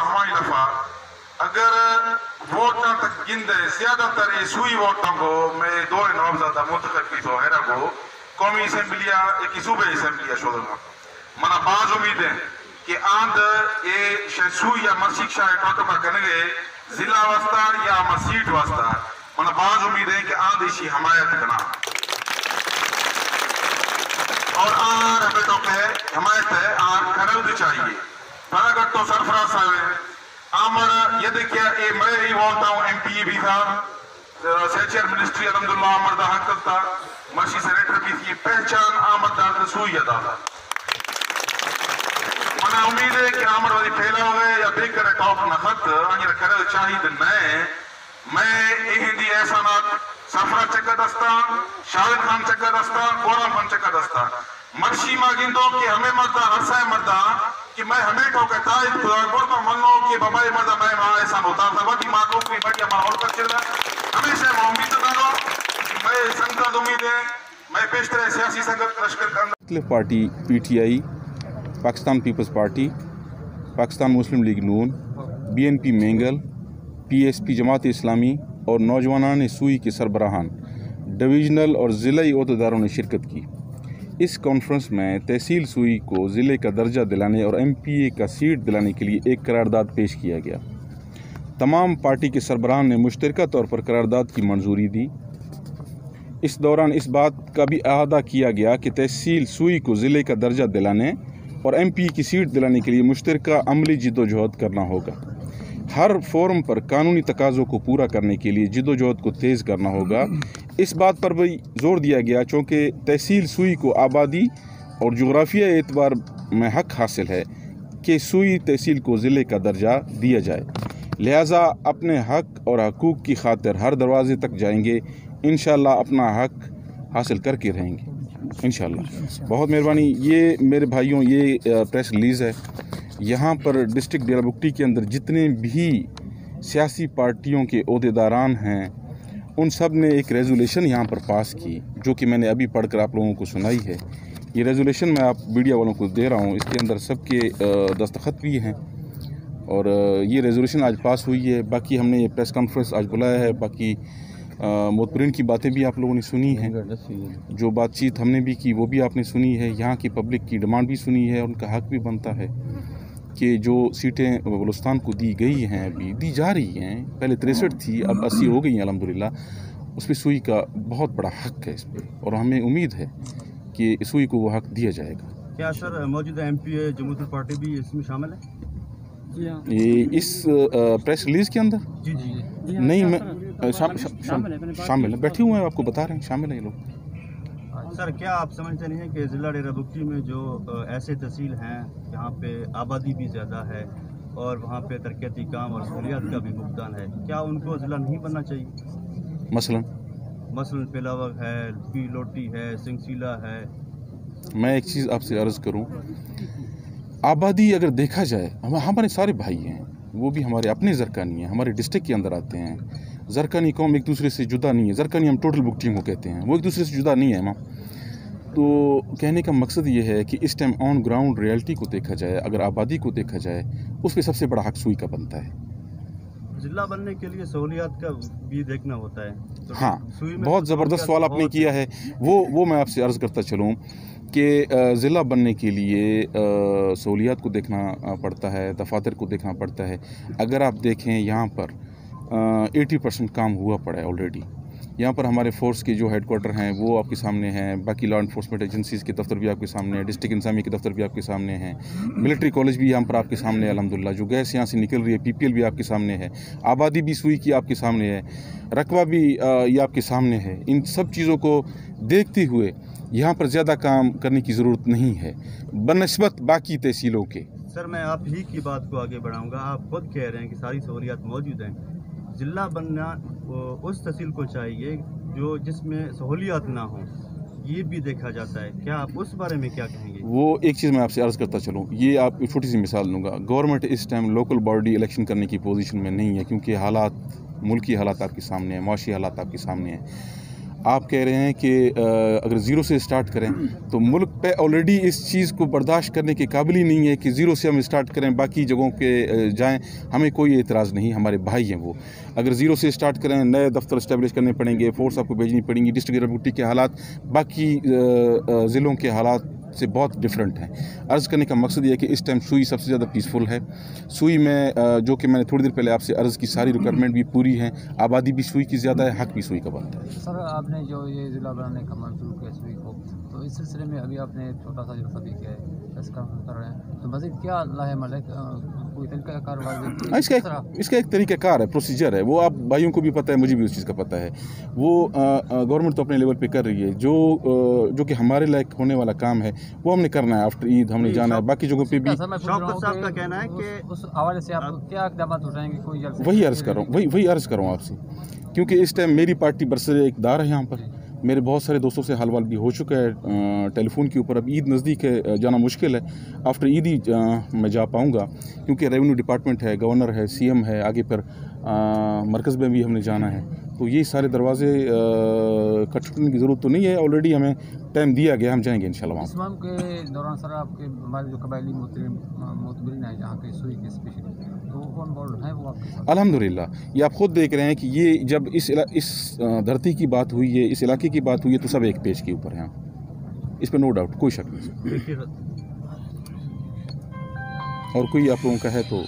हमारी दफा अगर वोटां तक गिनदे ज्यादातर सूई वोटों को मैं दो नवाबजादा मुंतखब की तो हैरा को कौमी असम्बलिया एक सूबे असम्बलिया शोधना मना बाज उम्मीदें कि आंद ये सूई या शिक्षा टोटो का करेंगे जिला वास्ता या सीट वास्ता मना बाज उम्मीदें कि आंद इसी हमायत करना और आर हमें तो हमायत है आर खरद चाहिए बराबर तो सरफराज साहब आमर ये देखिए ये मैं ही बोलता हूँ एमपी भी था सेचर मिनिस्ट्री अलहमदुलिल्लाह आमर दा हक था मर्सी सेनेटर भी थी पहचान आमर दाद सूई अदा था मना उम्मीद है कि आमर वाली फैला हुए या बेकर टॉप न खत अंजर खरद चाहिए नए मैं हिंदी एहसानात सफरा चक्कर दस्ता शाहिद खान चक्कर दस्ता गोरा खान चक्कर दस्ता मर्शी मागिंदो कि हमें मर्दा हरसाए मर्दा कि मैं हमें को कहता है खुदा को मनो कि बाबा मर्दा मैं वहां ऐसा होता था बड़ी मां को भी बड़ी माहौल पर चल रहा हमेशा मैं उम्मीद करो कि मैं संगत उम्मीद है मैं पेशतर सियासी संगत लश्कर का party PTI Pakistan Peoples Party Pakistan Muslim League Noon BNP Mengal PSP Jamaat Islami और नौजवानान सूई के सरबराहान डिवीज़नल और ज़िलाई अहदेदारों ने शिरकत की। इस कॉन्फ्रेंस में तहसील सूई को ज़िले का दर्जा दिलाने और एमपीए का सीट दिलाने के लिए एक करारदाद पेश किया गया। तमाम पार्टी के सरबराहान ने मुश्तरका तौर पर करारदाद की मंजूरी दी। इस दौरान इस बात का भी अहादा किया गया कि तहसील सूई को ज़िले का दर्जा दिलाने और एमपीए की सीट दिलाने के लिए मुश्तरका अमली जिद्दोजहद करना होगा। हर फोरम पर कानूनी तकाज़ों को पूरा करने के लिए जिद्दोजहद को तेज़ करना होगा। इस बात पर भी जोर दिया गया चूँकि तहसील सूई को आबादी और जोग्राफिया एतबार में हक हासिल है कि सूई तहसील को ज़िले का दर्जा दिया जाए, लिहाजा अपने हक और हकूक़ की खातिर हर दरवाज़े तक जाएंगे। इंशाअल्लाह अपना हक हासिल करके रहेंगे इंशाअल्लाह। बहुत मेहरबानी। ये मेरे भाइयों ये प्रेस रिलीज़ है। यहाँ पर डिस्ट्रिक्ट डेरा बुगटी के अंदर जितने भी सियासी पार्टियों के ओहदेदारान हैं उन सब ने एक रेजोल्यूशन यहाँ पर पास की जो कि मैंने अभी पढ़कर आप लोगों को सुनाई है। ये रेजोल्यूशन मैं आप मीडिया वालों को दे रहा हूँ, इसके अंदर सबके दस्तखत भी हैं और ये रेजोल्यूशन आज पास हुई है। बाकी हमने ये प्रेस कॉन्फ्रेंस आज बुलाया है। बाकी मुतबरीन की बातें भी आप लोगों ने सुनी हैं, जो बातचीत हमने भी की वो भी आपने सुनी है। यहाँ की पब्लिक की डिमांड भी सुनी है। उनका हक भी बनता है कि जो सीटें बलूचिस्तान को दी गई हैं अभी दी जा रही हैं, पहले 63 थी अब 80 हो गई हैं अल्हम्दुलिल्लाह। उस पर सूई का बहुत बड़ा हक है इस पर और हमें उम्मीद है कि सूई को वो हक दिया जाएगा। क्या सर मौजूदा एमपी जमहूरियत पार्टी भी इसमें शामिल है? ये इस प्रेस रिलीज़ के अंदर जी जी नहीं मैं शामिल है, बैठे हुए हैं, आपको बता रहे हैं शामिल है ये लोग। सर क्या आप समझते नहीं हैं कि ज़िला डेरा बुगटी में जो ऐसे तहसील हैं जहाँ पे आबादी भी ज़्यादा है और वहाँ पे तरक्याती काम और सहूलियात का भी भुगतान है, क्या उनको ज़िला नहीं बनना चाहिए? मसलन पेलावग है, पीलोटी है, सिंगसीला है। मैं एक चीज़ आपसे अर्ज़ करूँ, आबादी अगर देखा जाए हमारे सारे भाई हैं, वो भी हमारे अपने ज़रकानी हैं, हमारे डिस्ट्रिक्ट के अंदर आते हैं। ज़रकानी कौम एक दूसरे से जुदा नहीं है। ज़रकानी हम टोटल बुगटियों को कहते हैं, वो एक दूसरे से जुदा नहीं है माँ। तो कहने का मकसद ये है कि इस टाइम ऑन ग्राउंड रियलिटी को देखा जाए, अगर आबादी को देखा जाए, उस पर सबसे बड़ा हक सूई का बनता है। जिला बनने के लिए सहूलियात का भी देखना होता है तो हाँ, बहुत ज़बरदस्त सवाल आपने किया है। वो मैं आपसे अर्ज़ करता चलूँ कि ज़िला बनने के लिए सहूलियात को देखना पड़ता है, दफातर को देखना पड़ता है। अगर आप देखें यहाँ पर 80% काम हुआ पड़ा है ऑलरेडी। यहाँ पर हमारे फोर्स के जो हेडक्वार्टर हैं वो आपके सामने हैं, बाकी लॉ इन्फोर्समेंट एजेंसीज़ के दफ्तर भी आपके सामने हैं, डिस्ट्रिक्ट इंसामी के दफ्तर भी आपके सामने हैं, मिलिट्री कॉलेज भी यहाँ पर आपके सामने है अल्हम्दुलिल्लाह। जो गैस यहाँ से निकल रही है पीपीएल भी आपके सामने है, आबादी भी सूई की आपके सामने है, रकबा भी ये आपके सामने है। इन सब चीज़ों को देखते हुए यहाँ पर ज़्यादा काम करने की ज़रूरत नहीं है बनस्बत बाकी तहसीलों के। सर मैं आप ही की बात को आगे बढ़ाऊँगा। आप खुद कह रहे हैं कि सारी सहूलियात मौजूद हैं, ज़िला बनना उस तहसील को चाहिए जो जिसमें सहूलियात ना हो, ये भी देखा जाता है। क्या आप उस बारे में क्या कहेंगे? वो एक चीज़ मैं आपसे अर्ज़ करता चलूँ, ये आप छोटी सी मिसाल दूंगा। गवर्नमेंट इस टाइम लोकल बॉडी इलेक्शन करने की पोजीशन में नहीं है क्योंकि हालात, मुल्की हालात आपके सामने हैं, माशी हालात आपके सामने हैं। آپ کہہ رہے ہیں کہ اگر زیرو سے اسٹارٹ کریں تو ملک پہ آلریڈی اس چیز کو برداشت کرنے کے قابل ہی نہیں ہے کہ زیرو سے ہم اسٹارٹ کریں باقی جگہوں پہ جائیں. ہمیں کوئی اعتراض نہیں, ہمارے بھائی ہیں وہ. اگر زیرو سے اسٹارٹ کریں, نئے دفتر اسٹیبلش کرنے پڑیں گے, فورس آپ کو بھیجنی پڑیں گی. ڈسٹرکٹ ڈپٹی کے حالات باقی ضلعوں کے حالات سے بہت ڈفرینٹ ہیں. عرض کرنے کا مقصد یہ ہے کہ اس ٹائم سوئی سب سے زیادہ پیسفل ہے. سوئی میں جو کہ میں نے تھوڑی دیر پہلے آپ سے عرض کی, ساری ریکوائرمنٹ بھی پوری ہیں, آبادی بھی سوئی کی زیادہ ہے, حق بھی سوئی کا بنتا ہے. سر آپ نے جو یہ ضلع بنانے کا منظور کیا سوئی کو, تو اس سلسلے میں ابھی آپ نے چھوٹا سا جلسہ بھی کیا ہے, اس کا کر رہے ہیں, تو مزید کیا لاہم ہے, کوئی طریقہ کار اس کا ایک طریقہ کار ہے, پروسیجر ہے, وہ آپ بھائیوں کو بھی پتہ ہے, مجھے بھی اس چیز کا پتہ ہے. وہ گورنمنٹ تو اپنے لیول پہ کر رہی ہے. جو کہ ہمارے لائق ہونے والا کام ہے وہ ہم نے کرنا ہے. آفٹر عید ہم نے جانا ہے, باقی جگہوں پہ بھی. شوکت صاحب کا کہنا ہے کہ اس حوالے سے آپ کیا اقدامات اٹھائیں گے, کوئی جلسہ؟ وہی عرض کر رہا ہوں آپ سے, کیونکہ اس ٹائم میری پارٹی برسر اقتدار ہے یہاں پر. میرے بہت سارے دوستوں سے حال وال بھی ہو چکا ہے ٹیلی فون کے اوپر. اب عید نزدیک ہے, جانا مشکل ہے. آفٹر عید ہی میں جا پاؤں گا, کیونکہ ریونیو ڈپارٹمنٹ ہے, گورنر ہے, سی ایم ہے, آگے پر مرکز میں بھی ہم نے جانا ہے. تو یہ سارے دروازے کٹ چھٹنے کی ضرورت تو نہیں ہے, آلریڈی ہمیں ٹائم دیا گیا, ہم جائیں گے انشاءاللہ وہاں. اس مہم کے دوران سر آپ کے ہمارے جو قبائلی معتبرین ہیں جہاں کے سوئی کے اسپیشلی, تو وہ انوالوڈ ہیں وہ آپ کے ساتھ؟ الحمدللہ. یہ آپ خود دیکھ رہے ہیں کہ یہ جب اس دھرتی کی بات ہوئی ہے, اس علاقے کی بات ہوئی ہے, تو سب ایک پیج کے اوپر ہیں, اس پہ نو ڈاؤٹ, کوئی شک نہیں. اور کوئی آپ لوگوں کا ہے تو